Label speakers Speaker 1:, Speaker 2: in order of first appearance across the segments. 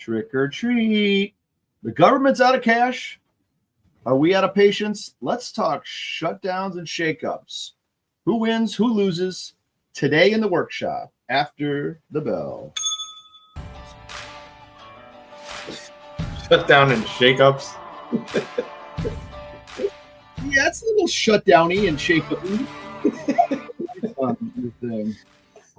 Speaker 1: Trick or treat. The government's out of cash. Are we out of patience? Let's talk shutdowns and shakeups. Who wins? Who loses? Today in the workshop after the bell.
Speaker 2: Shutdown and shakeups.
Speaker 1: Yeah, it's a little shutdowny and shakeup.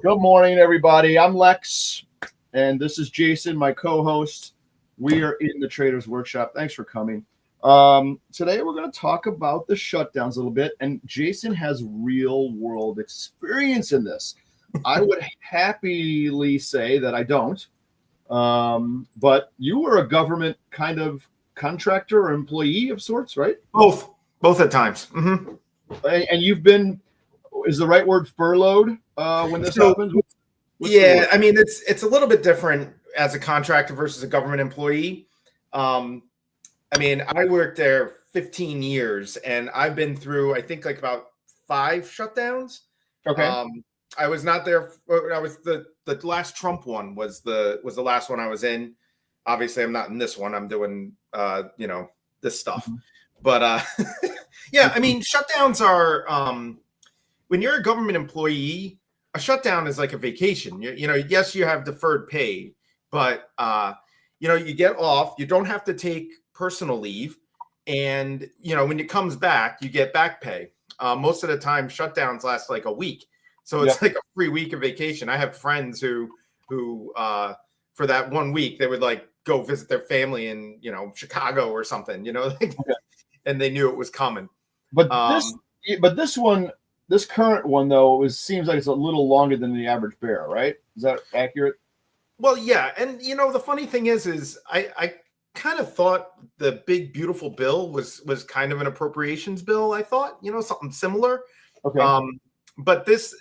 Speaker 1: Good morning, everybody. I'm Lex, and this is Jason, my co-host. We are in the Traders Workshop. Thanks for coming. Today we're going to talk about the shutdowns a little bit, and Jason has real-world experience in this. I would happily say that I don't, but you were a government kind of contractor or employee of sorts, right?
Speaker 2: Both at times. Mm-hmm.
Speaker 1: And you've been, is the right word furloughed when this happens?
Speaker 2: Yeah, I mean, it's a little bit different as a contractor versus a government employee. I mean, I worked there 15 years, and I've been through, I think, like about 5 shutdowns.
Speaker 1: Okay.
Speaker 2: I was not there. I was the last Trump one was the last one I was in. Obviously, I'm not in this one. I'm doing this stuff. Mm-hmm. But yeah, I mean, shutdowns are when you're a government employee, a shutdown is like a vacation. Yes, you have deferred pay, but you get off. You don't have to take personal leave, and when it comes back, you get back pay. Most of the time, shutdowns last like a week, so it's like a free week of vacation. I have friends who for that 1 week they would like go visit their family in Chicago or something, and they knew it was coming.
Speaker 1: But this current one though seems like it's a little longer than the average bear, right? Is that accurate?
Speaker 2: Well, yeah, and the funny thing is I kind of thought the big beautiful bill was kind of an appropriations bill. I thought something similar.
Speaker 1: Okay.
Speaker 2: But this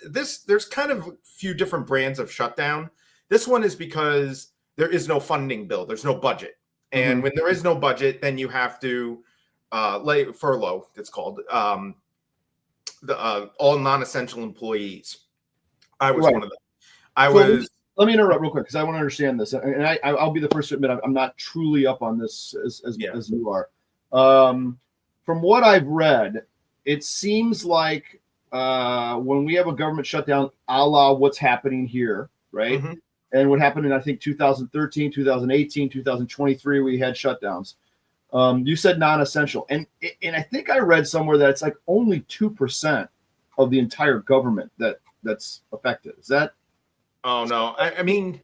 Speaker 2: there's kind of a few different brands of shutdown. This one is because there is no funding bill. There's no budget. And when there is no budget, then you have to lay furlough, it's called, all non-essential employees. I was one of them.
Speaker 1: Let me interrupt real quick because I want to understand this. And I'll be the first to admit I'm not truly up on this as you are. From what I've read, it seems like when we have a government shutdown, a la what's happening here, right? Mm-hmm. And what happened in, I think, 2013, 2018, 2023, we had shutdowns. You said non-essential. And I think I read somewhere that it's like only 2% of the entire government that's affected. Is that?
Speaker 2: Oh, no. I mean,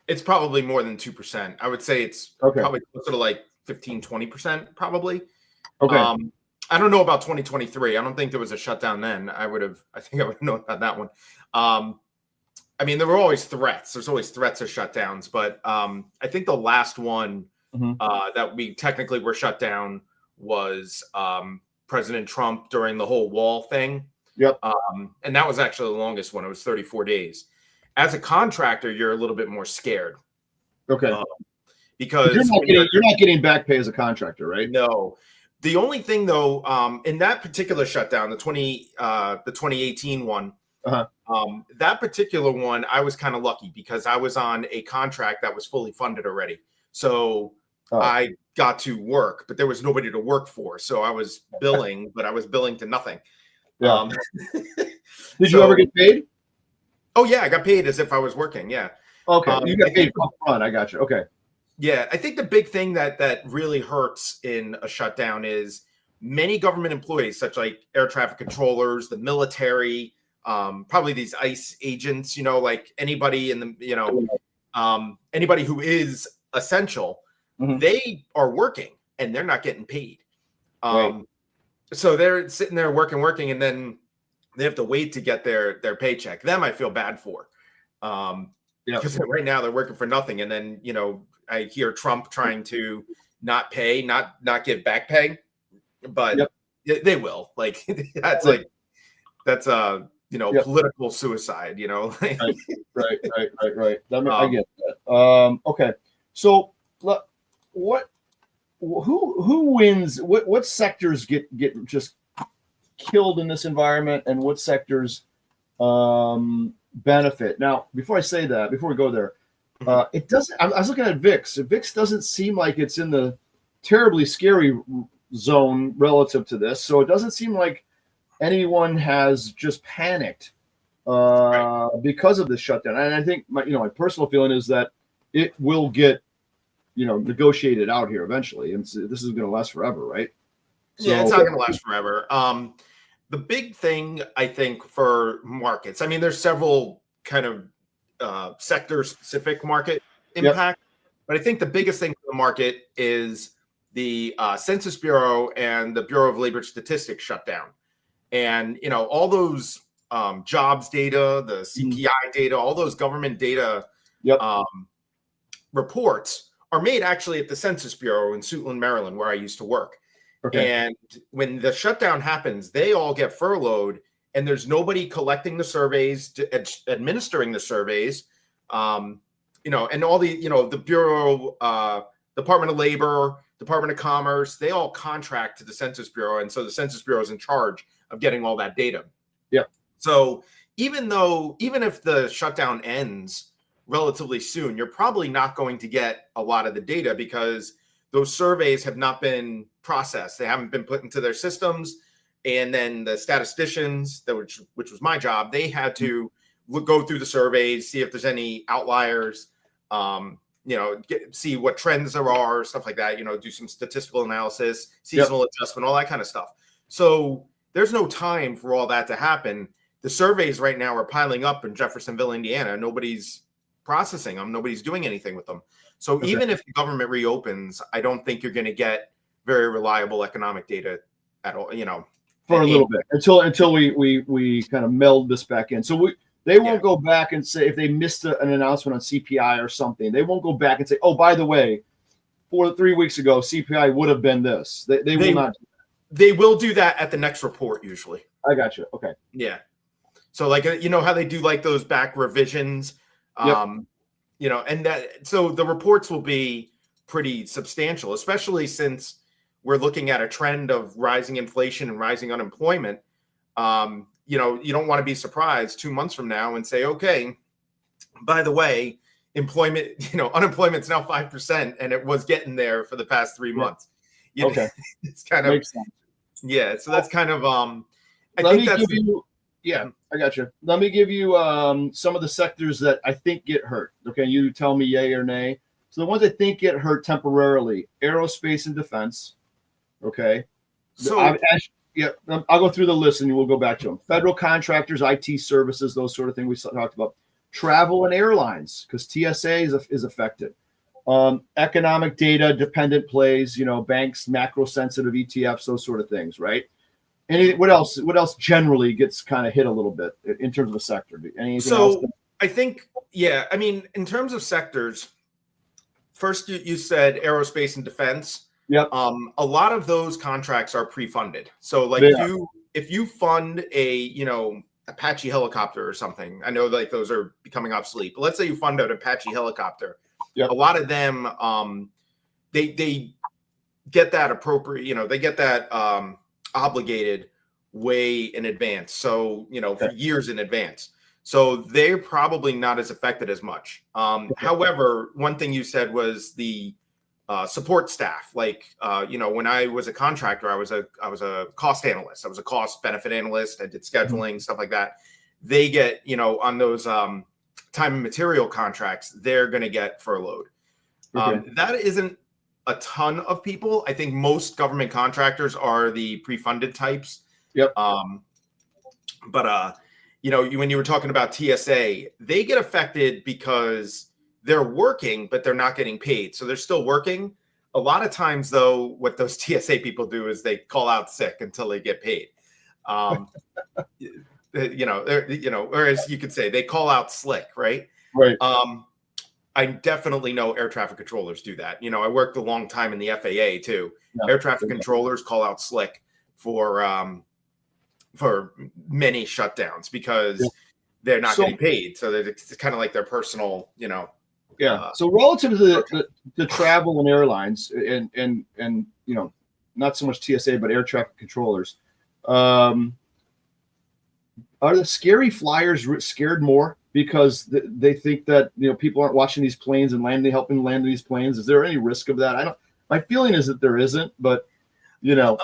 Speaker 2: it's probably more than 2%. I would say it's probably closer to like 15, 20% probably.
Speaker 1: Okay.
Speaker 2: I don't know about 2023. I don't think there was a shutdown then. I think I would have known about that one. I mean, there were always threats. There's always threats of shutdowns. But I think the last one that we technically were shut down was President Trump during the whole wall thing.
Speaker 1: Yep.
Speaker 2: And that was actually the longest one. It was 34 days. As a contractor, you're a little bit more scared.
Speaker 1: Okay.
Speaker 2: Because
Speaker 1: you're not getting back pay as a contractor, right?
Speaker 2: No. The only thing, though, in that particular shutdown, the 2018 one, that particular one, I was kind of lucky because I was on a contract that was fully funded already. So I got to work, but there was nobody to work for. So I was billing, but I was billing to nothing.
Speaker 1: Yeah. Did you ever get paid?
Speaker 2: Oh, yeah. I got paid as if I was working. Yeah.
Speaker 1: Okay. You got paid up front. I got you. Okay.
Speaker 2: Yeah. I think the big thing that really hurts in a shutdown is many government employees, such like air traffic controllers, the military, probably these ICE agents, like anybody in the, anybody who is essential, they are working and they're not getting paid.
Speaker 1: Right.
Speaker 2: So they're sitting there working, and then they have to wait to get their paycheck. Them, I feel bad for. Because right now they're working for nothing. And then, I hear Trump trying to not pay, not give back pay, but they will. Like, that's political suicide,
Speaker 1: Right. I get that. Okay. So who wins? What sectors get just killed in this environment, and what sectors benefit? Now, before we go there, It doesn't. I was looking at VIX. VIX doesn't seem like it's in the terribly scary zone relative to this. So it doesn't seem like anyone has just panicked because of this shutdown. And I think my personal feeling is that it will get negotiated out here eventually, and so this is going to last forever, right?
Speaker 2: Yeah, it's not going to last forever. The big thing I think for markets, I mean, there's several kind of sector-specific market impact, but I think the biggest thing for the market is the Census Bureau and the Bureau of Labor Statistics shutdown, and all those jobs data, the CPI data, all those government data reports are made actually at the Census Bureau in Suitland, Maryland, where I used to work. Okay. And when the shutdown happens, they all get furloughed, and there's nobody collecting the surveys, administering the surveys, and all the Bureau, Department of Labor, Department of Commerce, they all contract to the Census Bureau, and so the Census Bureau is in charge of getting all that data.
Speaker 1: Yeah.
Speaker 2: So even if the shutdown ends relatively soon, you're probably not going to get a lot of the data because those surveys have not been processed. They haven't been put into their systems. And then the statisticians, which was my job, they had to go through the surveys, see if there's any outliers, see what trends there are, stuff like that, do some statistical analysis, seasonal adjustment, all that kind of stuff. So there's no time for all that to happen. The surveys right now are piling up in Jeffersonville, Indiana. Nobody's processing them. Nobody's doing anything with them. So even if the government reopens, I don't think you're going to get very reliable economic data at all,
Speaker 1: for a little bit until we kind of meld this back in. So they won't go back and say, if they missed an announcement on CPI or something, they won't go back and say, oh, by the way, 3 weeks ago, CPI would have been this. They will not do that.
Speaker 2: They will do that at the next report usually.
Speaker 1: I got you. Okay.
Speaker 2: Yeah. So like, how they do like those back revisions, and so the reports will be pretty substantial, especially since we're looking at a trend of rising inflation and rising unemployment. You don't want to be surprised 2 months from now and say, okay, by the way, unemployment's now 5%, and it was getting there for the past 3 months.
Speaker 1: Okay.
Speaker 2: It's kind of makes sense. Yeah. So that's kind of I got you. Let me give you
Speaker 1: some of the sectors that I think get hurt. Okay, you tell me yay or nay. So the ones I think get hurt temporarily: aerospace and defense. Okay. So I'll go through the list and we'll go back to them. Federal contractors, IT services, those sort of things we talked about. Travel and airlines, because TSA is affected. Economic data dependent plays, banks, macro sensitive ETFs, those sort of things, right? What else generally gets kind of hit a little bit in terms of a sector? Anything else?
Speaker 2: I think, in terms of sectors, first you said aerospace and defense.
Speaker 1: Yep.
Speaker 2: A lot of those contracts are pre-funded. So like if you fund a, Apache helicopter or something, I know like those are becoming obsolete, but let's say you fund an Apache helicopter. Yep. A lot of them, they get that appropriate, they get that obligated way in advance. So, for years in advance. So they're probably not as affected as much. However, one thing you said was the support staff. Like, when I was a contractor, I was a cost analyst. I was a cost benefit analyst. I did scheduling, stuff like that. They get, on those time and material contracts, they're going to get furloughed. That isn't a ton of people. I think most government contractors are the pre-funded types.
Speaker 1: Yep.
Speaker 2: But when you were talking about TSA, they get affected because they're working, but they're not getting paid. So they're still working. A lot of times, though, what those TSA people do is they call out sick until they get paid. Or as you could say, they call out slick, right?
Speaker 1: Right.
Speaker 2: I definitely know air traffic controllers do that. I worked a long time in the FAA too.
Speaker 1: Yeah.
Speaker 2: Air traffic controllers call out slick for many shutdowns because they're not getting paid. So it's kind of like their personal,
Speaker 1: Yeah. So relative to the travel and airlines and not so much TSA, but air traffic controllers, are the scary flyers scared more because they think that people aren't watching these planes and helping land these planes? Is there any risk of that? I don't. My feeling is that there isn't, but I know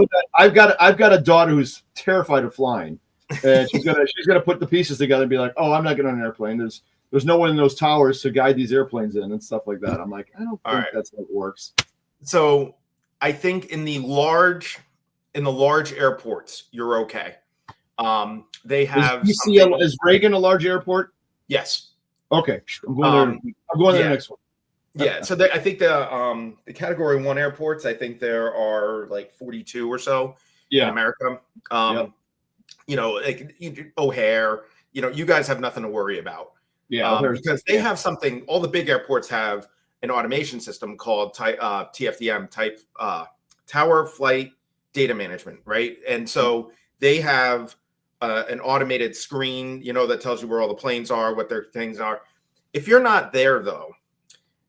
Speaker 1: that I've got a daughter who's terrified of flying, and she's gonna put the pieces together and be like, oh, I'm not getting on an airplane. There's no one in those towers to guide these airplanes in and stuff like that. I'm like, I don't think that's how it works.
Speaker 2: So I think in the large airports, you're okay. They have
Speaker 1: is Reagan a large airport?
Speaker 2: Yes.
Speaker 1: Okay. I'm going there the next one.
Speaker 2: Yeah. So I think the category 1 airports, I think there are like 42 or so in America. Like O'Hare, you guys have nothing to worry about. Yeah. Because they have something, all the big airports have an automation system called TFDM, Tower Flight Data Management, right? And so they have an automated screen, that tells you where all the planes are, what their things are. If you're not there, though,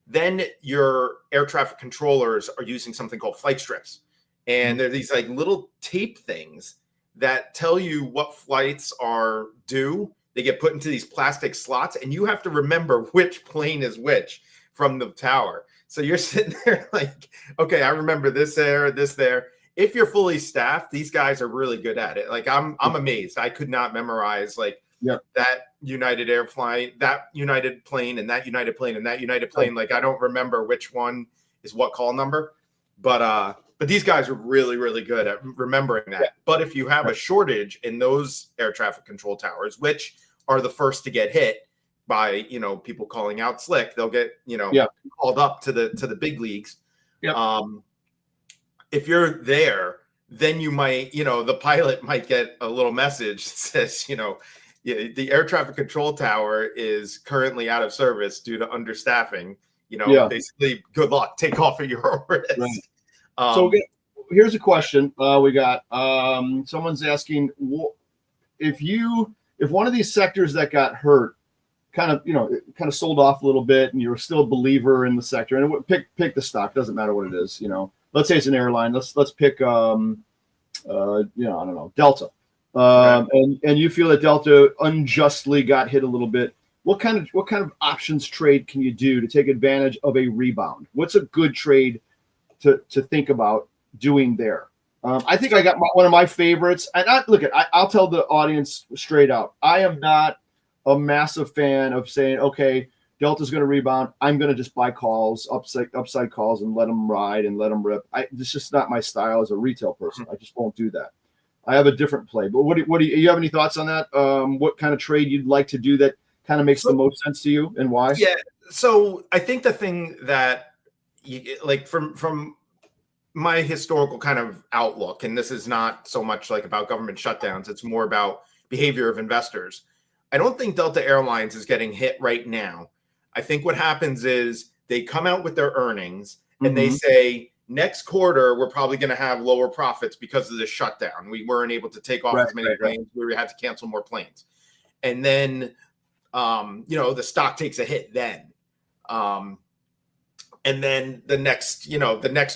Speaker 2: then your air traffic controllers are using something called flight strips. And they're these like little tape things that tell you what flights are due. They get put into these plastic slots, and you have to remember which plane is which from the tower. So you're sitting there like, okay, I remember this there, this there. If you're fully staffed, these guys are really good at it. Like I'm amazed. I could not memorize that United Air flight, that United plane, and that United plane, and that United plane. Like I don't remember which one is what call number, but these guys are really, really good at remembering that. Yeah. But if you have a shortage in those air traffic control towers, which are the first to get hit by people calling out slick, they'll get called up to the big leagues. Yeah. If you're there, then you might, the pilot might get a little message that says, the air traffic control tower is currently out of service due to understaffing. Basically, good luck. Take off at your risk. Right.
Speaker 1: So here's a question we got. Someone's asking if one of these sectors that got hurt kind of sold off a little bit, and you're still a believer in the sector, and pick the stock, doesn't matter what it is. Let's say it's an airline. Let's pick I don't know, Delta. And you feel that Delta unjustly got hit a little bit. What kind of options trade can you do to take advantage of a rebound? What's a good trade to think about doing there? I think I got one of my favorites. And I'll tell the audience straight out. I am not a massive fan of saying, okay, Delta's going to rebound. I'm going to just buy calls, upside calls, and let them ride and let them rip. It's just not my style as a retail person. I just won't do that. I have a different play. But what do you have any thoughts on that? What kind of trade you'd like to do that kind of makes the most sense to you, and why?
Speaker 2: Yeah. So I think the thing that from my historical kind of outlook, and this is not so much like about government shutdowns, it's more about behavior of investors. I don't think Delta Airlines is getting hit right now. I think what happens is they come out with their earnings and they say, next quarter, we're probably going to have lower profits because of the shutdown. We weren't able to take off as many planes. We had to cancel more planes. And then, the stock takes a hit then. And then the next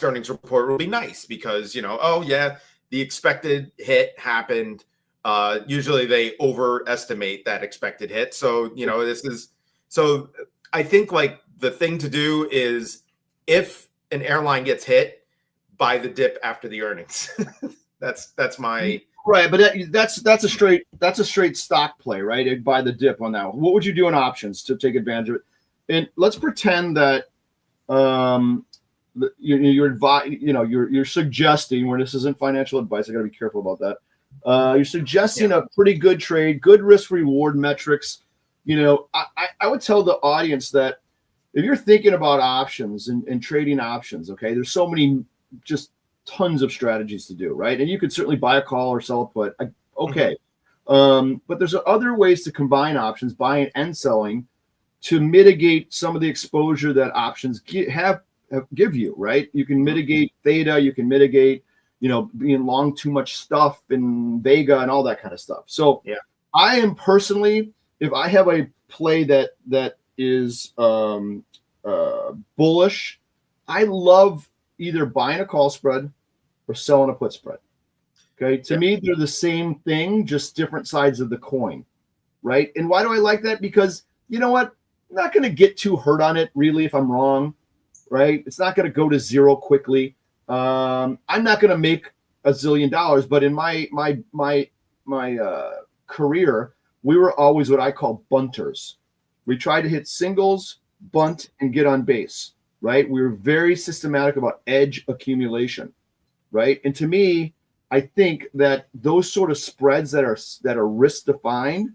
Speaker 2: earnings report will be nice because, the expected hit happened. Usually they overestimate that expected hit. So, I think the thing to do is if an airline gets hit, buy the dip after the earnings. that's my
Speaker 1: right. But that's a straight stock play, right? Buy the dip on that one. What would you do in options to take advantage of it? And let's pretend that you're suggesting, where this isn't financial advice. I got to be careful about that. You're suggesting a pretty good trade, good risk reward metrics. I would tell the audience that if you're thinking about options and trading options, okay, there's so many, just tons of strategies to do, right? And you could certainly buy a call or sell a put. Okay. But there's other ways to combine options, buying and selling, to mitigate some of the exposure that options give you, right? You can mitigate theta, you can mitigate, being long too much stuff in Vega and all that kind of stuff. So I am personally, if I have a play that is bullish, I love either buying a call spread or selling a put spread. Okay. To me, they're the same thing, just different sides of the coin. Right. And why do I like that? Because you know what? I'm not going to get too hurt on it, really, if I'm wrong. Right. It's not going to go to zero quickly. I'm not going to make $1 zillion, but in my career, we were always what I call bunters. We tried to hit singles, bunt, and get on base. Right. We were very systematic about edge accumulation. Right. And to me, I think that those sort of spreads that are risk defined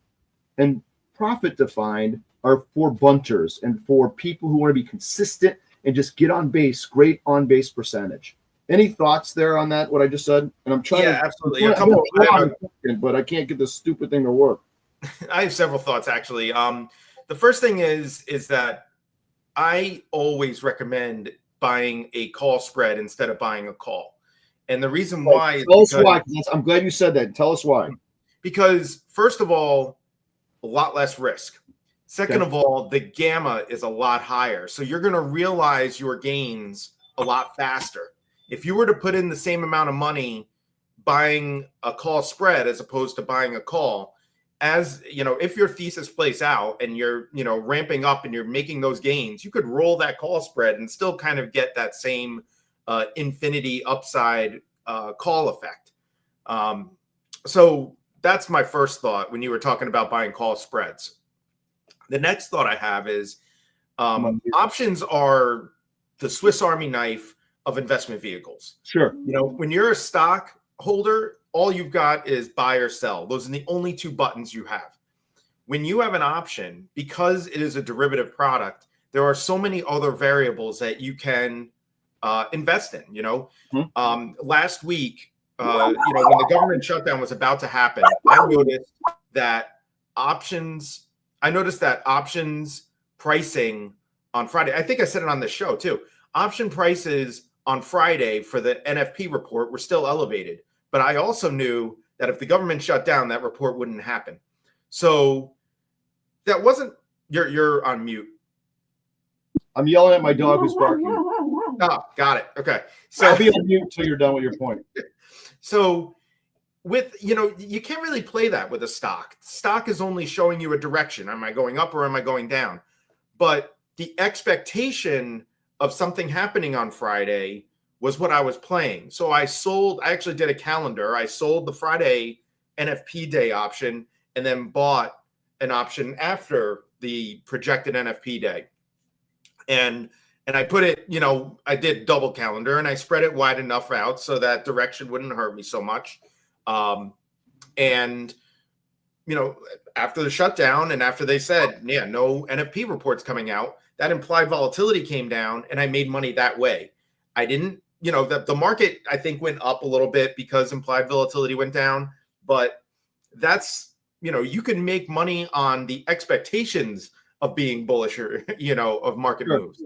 Speaker 1: and profit defined are for bunters and for people who want to be consistent and just get on base, great on base percentage. Any thoughts there on that? What I just said? And I'm trying to
Speaker 2: absolutely.
Speaker 1: But I can't get this stupid thing to work.
Speaker 2: I have several thoughts actually. The first thing is that I always recommend buying a call spread instead of buying a call. And the reason why,
Speaker 1: tell us why. I'm glad you said that. Tell us why.
Speaker 2: Because first of all, a lot less risk. Second of all, the gamma is a lot higher. So you're going to realize your gains a lot faster. If you were to put in the same amount of money buying a call spread as opposed to buying a call, as you know, if your thesis plays out and you're, ramping up and you're making those gains, you could roll that call spread and still kind of get that same infinity upside call effect. So that's my first thought when you were talking about buying call spreads. The next thought I have is options are the Swiss Army knife of investment vehicles.
Speaker 1: Sure.
Speaker 2: When you're a stock holder, all you've got is buy or sell. Those are the only two buttons you have. When you have an option, because it is a derivative product, there are so many other variables that you can invest in. Last week, when the government shutdown was about to happen, I noticed that options pricing on Friday, I think I said it on the show too, option prices on Friday for the NFP report were still elevated. But I also knew that if the government shut down, that report wouldn't happen. So that wasn't, you're on mute.
Speaker 1: I'm yelling at my dog who's barking.
Speaker 2: Oh, got it. Okay.
Speaker 1: So I'll be on mute until you're done with your point.
Speaker 2: So with, you can't really play that with a stock. Stock is only showing you a direction. Am I going up or am I going down? But the expectation of something happening on Friday was what I was playing. So I actually did a calendar. I sold the Friday NFP day option and then bought an option after the projected NFP day. And I put it, I did double calendar and I spread it wide enough out so that direction wouldn't hurt me so much. And after the shutdown and after they said, no NFP reports coming out, that implied volatility came down and I made money that way. I didn't, the market, I think, went up a little bit because implied volatility went down, but that's, you can make money on the expectations of being bullish or, of market moves.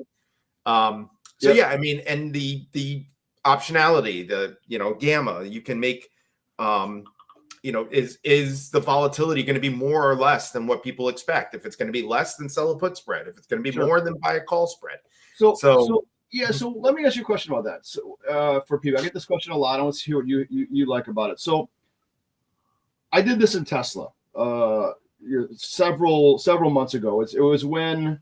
Speaker 2: And the optionality, the, gamma, you can make, is the volatility going to be more or less than what people expect? If it's going to be less, then sell a put spread. If it's going to be more, then buy a call spread.
Speaker 1: So let me ask you a question about that. So for people, I get this question a lot. I want to hear what you like about it. So I did this in Tesla several months ago. It was when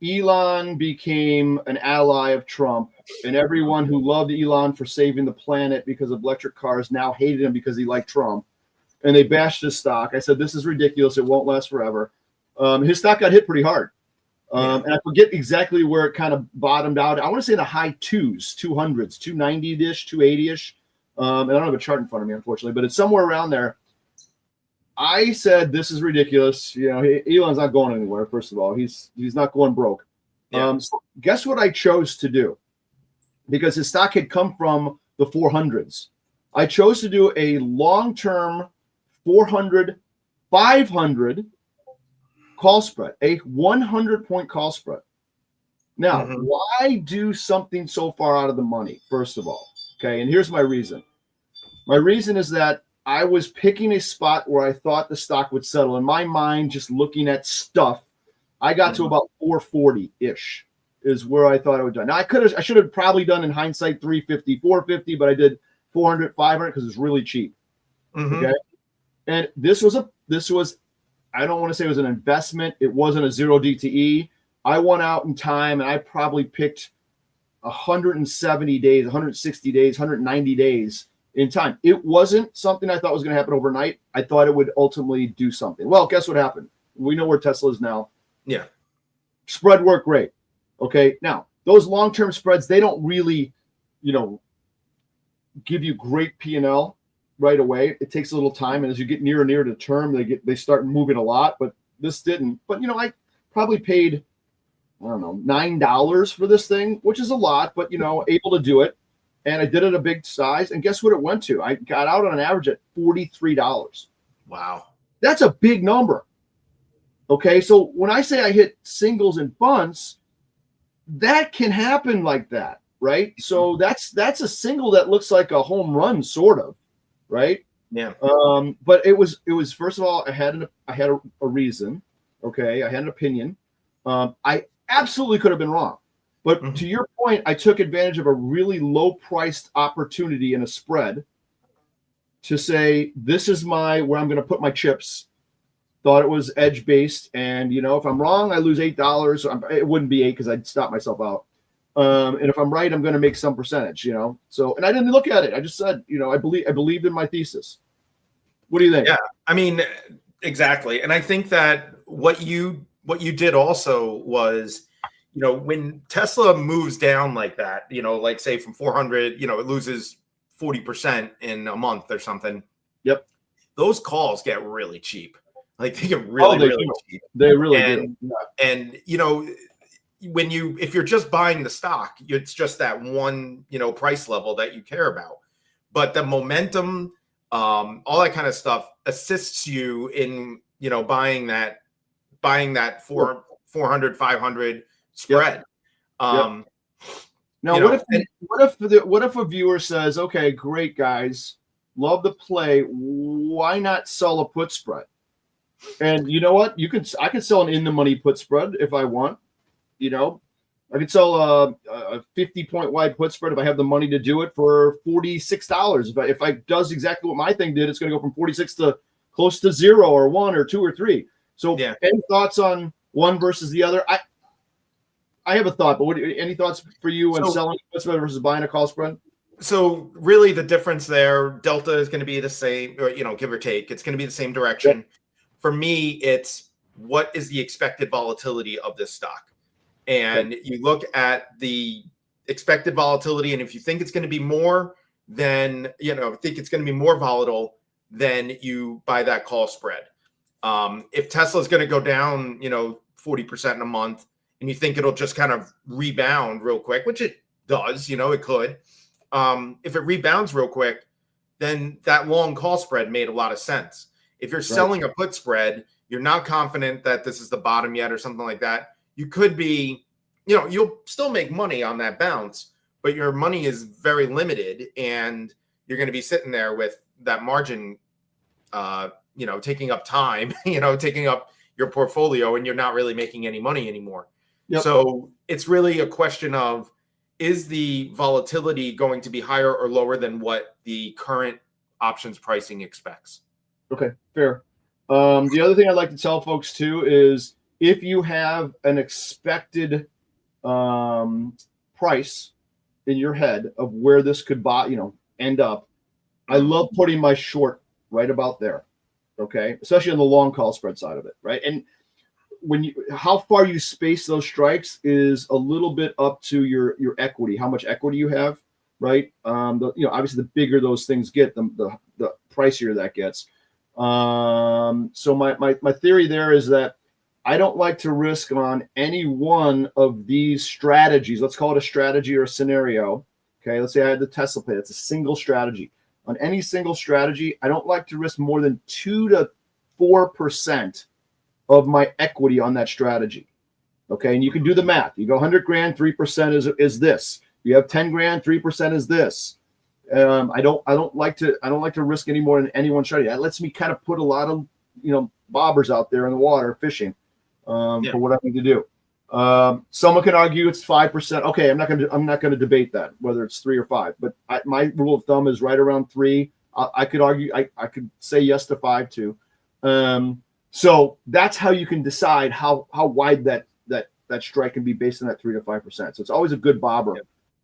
Speaker 1: Elon became an ally of Trump, and everyone who loved Elon for saving the planet because of electric cars now hated him because he liked Trump, and they bashed his stock. I said, this is ridiculous. It won't last forever. His stock got hit pretty hard. And I forget exactly where it kind of bottomed out. I want to say the high 200s, 290-ish, 280-ish. I don't have a chart in front of me, unfortunately, but it's somewhere around there. I said, this is ridiculous. Elon's not going anywhere, first of all. He's not going broke. So guess what I chose to do? Because his stock had come from the 400s. I chose to do a long-term 400, 500 call spread, a 100-point call spread. Now, why do something so far out of the money, first of all? Okay, and here's my reason. My reason is that I was picking a spot where I thought the stock would settle. In my mind, just looking at stuff, I got to about 440-ish is where I thought I would do. Now, I should have probably done in hindsight 350, 450, but I did 400, 500 because it's really cheap.
Speaker 2: Mm-hmm.
Speaker 1: Okay. And this was, I don't want to say it was an investment. It wasn't a 0 DTE. I went out in time and I probably picked 170 days, 160 days, 190 days in time. It wasn't something I thought was going to happen overnight. I thought it would ultimately do something. Well, guess what happened? We know where Tesla is now.
Speaker 2: Yeah.
Speaker 1: Spread worked great. Okay. Now, those long-term spreads, they don't really, give you great P&L right away. It takes a little time. And as you get near and near to term, they start moving a lot, but this didn't. But, I probably paid, I don't know, $9 for this thing, which is a lot, but, able to do it. And I did it a big size. And guess what it went to? I got out on an average at $43.
Speaker 2: Wow. That's
Speaker 1: a big number. Okay. So when I say I hit singles and bunts, that can happen like that. Right. So that's a single that looks like a home run, sort of. Right.
Speaker 2: Yeah.
Speaker 1: But it was first of all, I had a reason. Okay. I had an opinion. I absolutely could have been wrong. But to your point, I took advantage of a really low-priced opportunity in a spread to say, this is where I'm going to put my chips. Thought it was edge-based. And, if I'm wrong, I lose $8. It wouldn't be 8 because I'd stop myself out. And if I'm right, I'm going to make some percentage, So, and I didn't look at it. I just said, I believed in my thesis. What do you think?
Speaker 2: Yeah, I mean, exactly. And I think that what you did also was, when Tesla moves down like that, like say from 400, it loses 40% in a month or something.
Speaker 1: Yep.
Speaker 2: Those calls get really cheap. Like they get really cheap.
Speaker 1: They really do.
Speaker 2: Yeah. And, if you're just buying the stock, it's just that one, price level that you care about. But the momentum, all that kind of stuff assists you in, buying that 400, 500 spread.
Speaker 1: Yep. Now, what if a viewer says, okay, great guys, love the play. Why not sell a put spread? And you know what? I can sell an in the money put spread if I want. I could sell a 50-point wide put spread if I have the money to do it for $46. If I does exactly what my thing did, it's going to go from 46 to close to 0 or 1 or 2 or 3. So, Any thoughts on one versus the other? I have a thought, but any thoughts for you on selling a put spread versus buying a call spread?
Speaker 2: So really the difference there, delta is going to be the same, or, give or take. It's going to be the same direction. Yep. For me, it's what is the expected volatility of this stock? And you look at the expected volatility, and if you think it's going to be more, then, think it's going to be more volatile, then you buy that call spread. If Tesla's going to go down, 40% in a month, and you think it'll just kind of rebound real quick, which it does, it could. If it rebounds real quick, then that long call spread made a lot of sense. If you're selling a put spread, you're not confident that this is the bottom yet or something like that. You could be, you'll still make money on that bounce, but your money is very limited and you're going to be sitting there with that margin, taking up time, taking up your portfolio, and you're not really making any money anymore. Yep. So it's really a question of, is the volatility going to be higher or lower than what the current options pricing expects?
Speaker 1: Okay, fair. The other thing I'd like to tell folks too is if you have an expected price in your head of where this could end up, I love putting my short right about there. Okay, especially on the long call spread side of it, right? And how far you space those strikes is a little bit up to your equity, how much equity you have, right? Obviously the bigger those things get, the pricier that gets. So my theory there is that I don't like to risk on any one of these strategies. Let's call it a strategy or a scenario. Okay, let's say I had the Tesla play. It's a single strategy. On any single strategy, I don't like to risk more than 2 to 4% of my equity on that strategy. Okay, and you can do the math. You go 100 grand, 3% is this. You have 10 grand, 3% is this. I don't like to risk any more than any one strategy. That lets me kind of put a lot of bobbers out there in the water fishing for what I need to do. Someone can argue it's 5%. Okay, I'm not gonna debate that whether it's 3 or 5. But my rule of thumb is right around 3. I could argue. I could say yes to 5 too. So that's how you can decide how wide that strike can be based on that 3 to 5%. So it's always a good bobber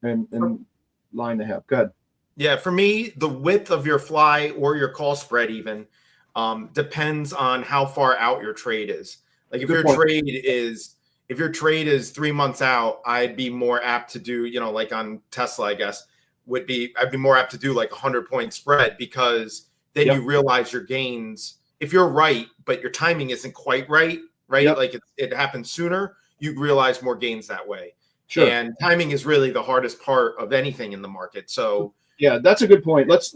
Speaker 1: and line to have. Go ahead.
Speaker 2: Yeah, for me, the width of your fly or your call spread even depends on how far out your trade is. Like if your trade is 3 months out, I'd be more apt to do, like on Tesla, I guess, I'd be more apt to do like 100-point spread, because then you realize your gains. If you're right, but your timing isn't quite right? Yep. Like it happens sooner, you realize more gains that way. Sure. And timing is really the hardest part of anything in the market. So
Speaker 1: yeah, that's a good point. Let's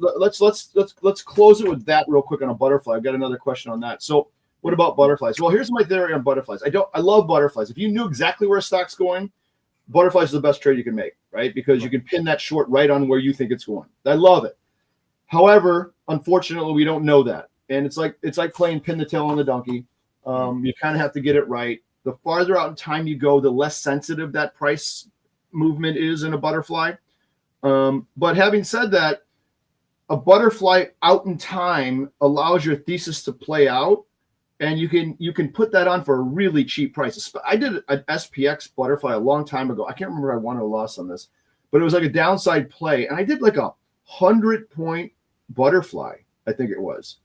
Speaker 1: close it with that real quick on a butterfly. I've got another question on that. So what about butterflies? Well, here's my theory on butterflies. I love butterflies. If you knew exactly where a stock's going, butterflies is the best trade you can make, right? Because you can pin that short right on where you think it's going. I love it. However, unfortunately, we don't know that. And it's like playing pin the tail on the donkey. You kind of have to get it right. The farther out in time you go, the less sensitive that price movement is in a butterfly. But having said that, a butterfly out in time allows your thesis to play out, and you can put that on for a really cheap price. I did an SPX butterfly a long time ago. I can't remember if I won or lost on this, but it was like a downside play, and I did like a 100-point butterfly, I think it was.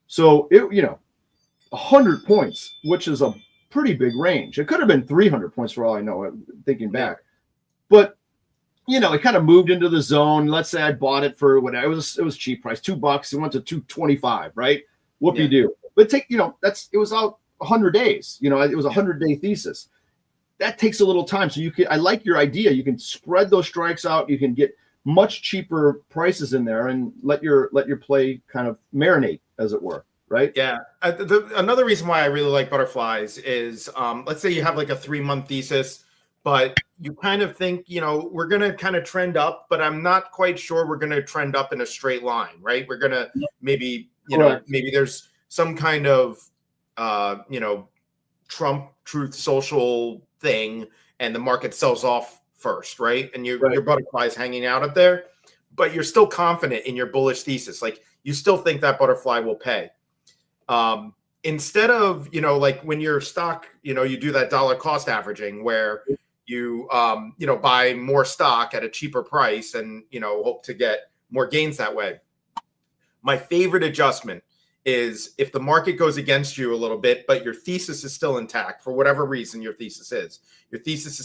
Speaker 1: So 100 points, which is a pretty big range. It could have been 300 points for all I know, thinking back. But it kind of moved into the zone. Let's say I bought it for whatever. It was cheap price, $2. It went to $2.25, right? Whoop-de-doo. But it was out 100 days. It was a 100-day thesis. That takes a little time. So I like your idea. You can spread those strikes out. You can get much cheaper prices in there and let your play kind of marinate, as it were. Right. Yeah.
Speaker 2: Another reason why I really like butterflies is, let's say you have like a 3-month thesis, but you kind of think, we're going to kind of trend up, but I'm not quite sure we're going to trend up in a straight line. Right. We're going to maybe there's some kind of, Trump Truth Social thing, and the market sells off first. Right. And your butterfly's hanging out up there, but you're still confident in your bullish thesis. Like you still think that butterfly will pay. Instead of, like when you're stock, you do that dollar cost averaging where you, buy more stock at a cheaper price and, hope to get more gains that way. My favorite adjustment is if the market goes against you a little bit, but your thesis is still intact for whatever reason your thesis is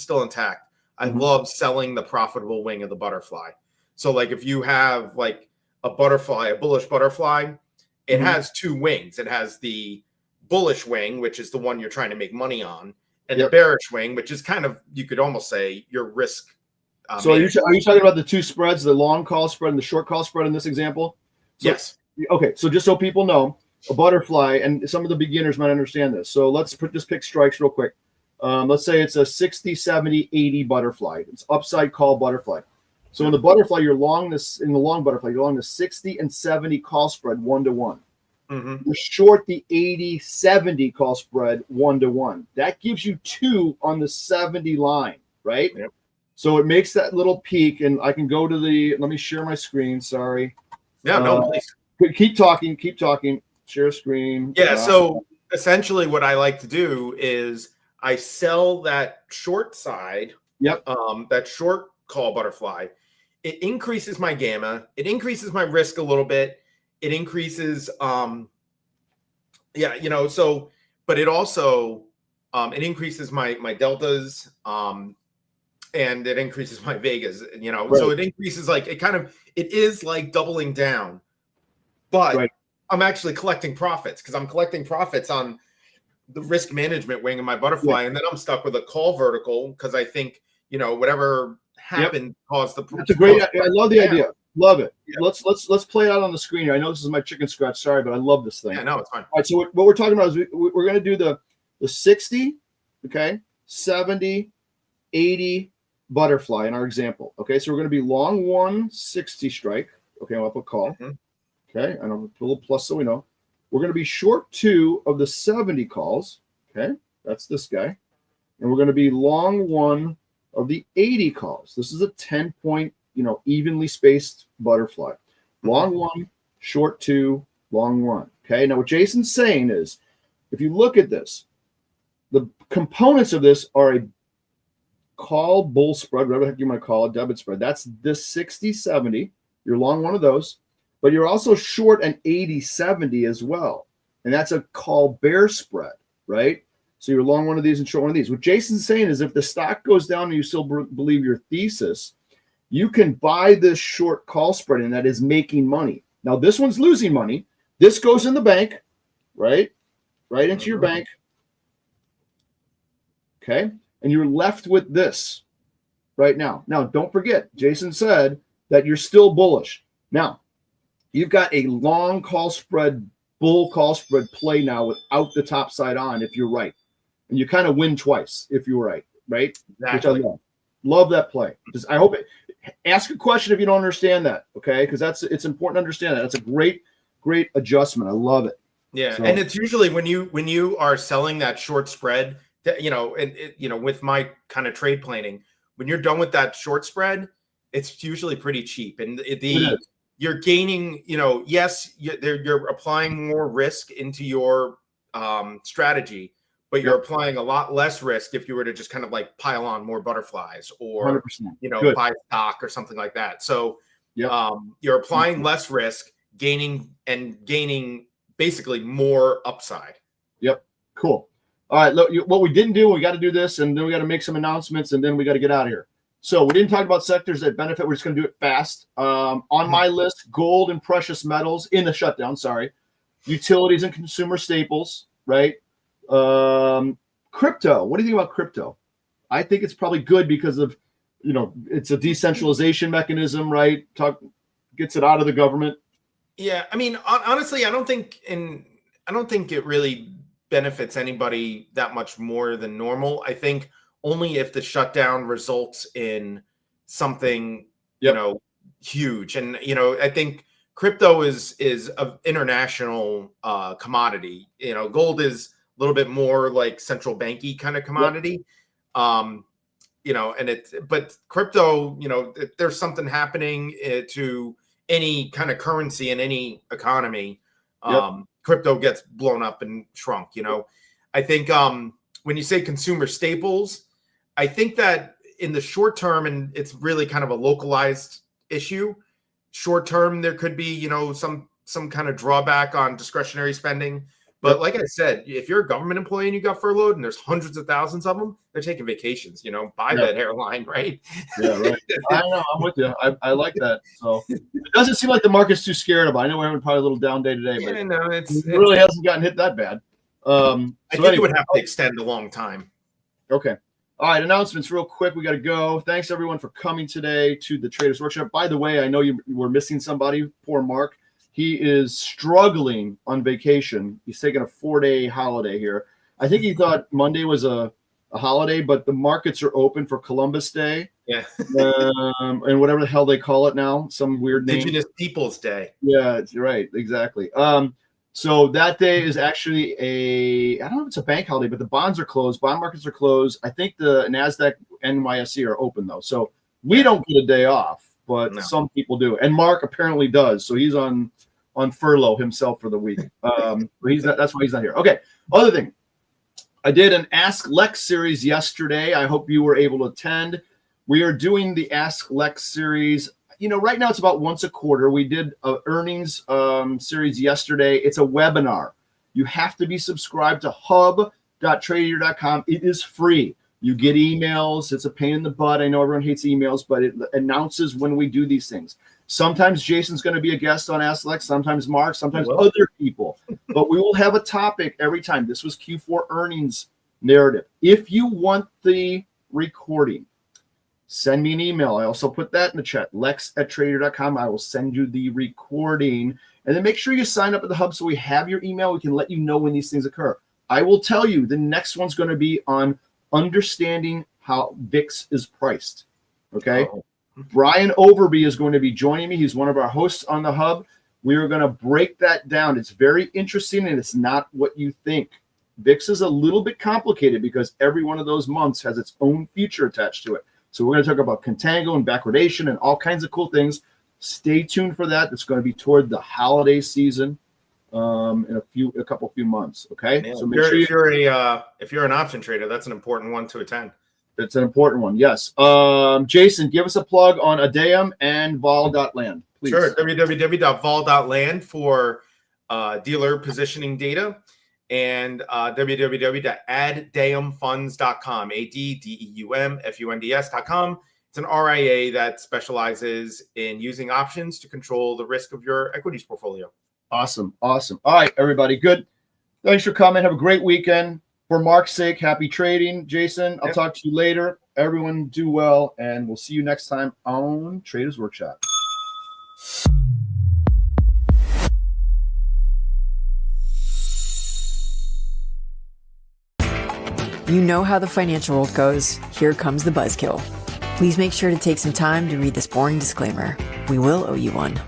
Speaker 2: still intact. I love selling the profitable wing of the butterfly. So like if you have like a bullish butterfly, it has 2 wings. It has the bullish wing, which is the one you're trying to make money on, and the bearish wing, which is kind of, you could almost say, your risk.
Speaker 1: So are you talking about the 2 spreads, the long call spread and the short call spread in this example? So, yes. Okay, so just so people know, a butterfly, and some of the beginners might understand this. So let's just pick strikes real quick. Let's say it's a 60, 70, 80 butterfly. It's upside call butterfly. So in the butterfly, you're long the 60 and 70 call spread 1-to-1. You're short the 80, 70 call spread 1-to-1. That gives you 2 on the 70 line, right? Yep. So it makes that little peak, and I can go to let me share my screen. Sorry.
Speaker 2: Yeah, no, please.
Speaker 1: Keep talking. Share screen.
Speaker 2: Yeah, so essentially what I like to do is I sell that short side, that short call butterfly. It increases my gamma. It increases my risk a little bit. It increases, but it also, it increases my deltas, and it increases my Vegas, so it increases it is like doubling down, but I'm actually collecting profits because I'm collecting profits on the risk management wing of my butterfly. And then I'm stuck with a call vertical because I think, whatever happened caused the.
Speaker 1: That's a great. I love the idea. Love it. Yeah. Let's play it out on the screen here. I know this is my chicken scratch. Sorry, but I love this thing.
Speaker 2: Yeah, no, it's fine.
Speaker 1: All right. So what we're talking about is we're going to do the 60, 70, 80 butterfly in our example. Okay. So we're going to be long 160 strike. Okay. I'll put call. Okay. And I'll put a little plus so we know. We're going to be short 2 of the 70 calls. Okay. That's this guy. and we're going to be long one of the 80 calls. This is a 10-point, evenly spaced butterfly. Long one, short two, long one. Okay. Now what Jason's saying is, if you look at this, the components of this are a call bull spread, whatever the heck you want to call it, debit spread. That's this 60-70. You're long one of those, but you're also short an 80-70 as well. And that's a call bear spread, right? So you're long one of these and short one of these. What Jason's saying is if the stock goes down and you still believe your thesis, you can buy this short call spread, and that is making money. Now, this one's losing money. This goes in the bank, right? Right into your bank. Okay? And you're left with this right now. Now, don't forget, Jason said that you're still bullish. Now, you've got a long call spread, bull call spread play now without the top side on if you're right. And you kind of win twice if you're right?
Speaker 2: Exactly.
Speaker 1: Which I love. Love that play. Just, I hope ask a question if you don't understand that, okay? Because it's important to understand that. That's a great adjustment. I love it.
Speaker 2: Yeah, so, and it's usually when you are selling that short spread, with my kind of trade planning, when you're done with that short spread, it's usually pretty cheap, and you're gaining. Yes, you're applying more risk into your strategy, but you're applying a lot less risk if you were to just kind of like pile on more butterflies or
Speaker 1: 100%.
Speaker 2: Buy stock or something like that. So you're applying less risk, gaining basically more upside.
Speaker 1: Yep. Cool. All right. Look, what we didn't do, we got to do this, and then we got to make some announcements, and then we got to get out of here. So we didn't talk about sectors that benefit. We're just going to do it fast. On my list, gold and precious metals in the shutdown. Sorry, utilities and consumer staples. Right. Crypto. What do you think about crypto? I think it's probably good because of, it's a decentralization mechanism, right? Gets it out of the government.
Speaker 2: Yeah, I mean, honestly, I don't think it really benefits anybody that much more than normal. I think only if the shutdown results in something, huge. And I think crypto is an international commodity. Gold is a little bit more like central banky kind of commodity. But crypto, if there's something happening to any kind of currency in any economy, crypto gets blown up and shrunk. I think when you say consumer staples, I think that in the short term, and it's really kind of a localized issue, short term, there could be, some kind of drawback on discretionary spending. But like I said, if you're a government employee and you got furloughed and there's hundreds of thousands of them, they're taking vacations, buy that airline, right?
Speaker 1: Yeah, right. I know. I'm with you. I like that. So it doesn't seem like the market's too scared about it. I know we're having probably a little down day today, but it really hasn't gotten hit that bad.
Speaker 2: I think it would have to extend a long time.
Speaker 1: Okay. All right. Announcements real quick. We got to go. Thanks, everyone, for coming today to the Traders Workshop. By the way, I know you were missing somebody. Poor Mark. He is struggling on vacation. He's taking a 4-day holiday here. I think he thought Monday was a holiday, but the markets are open for Columbus Day.
Speaker 2: Yeah.
Speaker 1: And whatever the hell they call it now, some weird name.
Speaker 2: Indigenous Peoples Day.
Speaker 1: Yeah, right. Exactly. So that day is actually I don't know if it's a bank holiday, but the bonds are closed. Bond markets are closed. I think the NASDAQ and NYSE are open, though. So we don't get a day off, but some people do. And Mark apparently does. So he's on furlough himself for the week. That's why he's not here. Okay. Other thing. I did an Ask Lex series yesterday. I hope you were able to attend. We are doing the Ask Lex series. Right now it's about once a quarter. We did an earnings series yesterday. It's a webinar. You have to be subscribed to hub.tradier.com. It is free. You get emails. It's a pain in the butt. I know everyone hates emails, but it announces when we do these things. Sometimes Jason's going to be a guest on Ask Lex, sometimes Mark, sometimes other people. But we will have a topic every time. This was Q4 earnings narrative. If you want the recording, send me an email. I also put that in the chat, lex@tradier.com. I will send you the recording. And then make sure you sign up at the hub so we have your email. We can let you know when these things occur. I will tell you the next one's going to be on understanding how VIX is priced. Okay? Oh. Brian Overby is going to be joining me. He's one of our hosts on the hub. We are going to break that down. It's very interesting, and it's not what you think. VIX is a little bit complicated because every one of those months has its own feature attached to it. So we're going to talk about contango and backwardation and all kinds of cool things. Stay tuned for that. It's going to be toward the holiday season in a couple few months. Okay.
Speaker 2: Yeah,
Speaker 1: so
Speaker 2: if you're an option trader, that's an important one to attend.
Speaker 1: It's an important one. Yes. Jason, give us a plug on Adeum and vol.land, please.
Speaker 2: Sure. www.vol.land for dealer positioning data, and www.addeumfunds.com, ADDEUMFUNDS.com. It's an RIA that specializes in using options to control the risk of your equities portfolio.
Speaker 1: Awesome. All right, everybody. Good. Thanks for coming. Have a great weekend. For Mark's sake, happy trading. Jason, I'll talk to you later. Everyone do well, and we'll see you next time on Traders Workshop.
Speaker 3: You know how the financial world goes. Here comes the buzzkill. Please make sure to take some time to read this boring disclaimer. We will owe you one.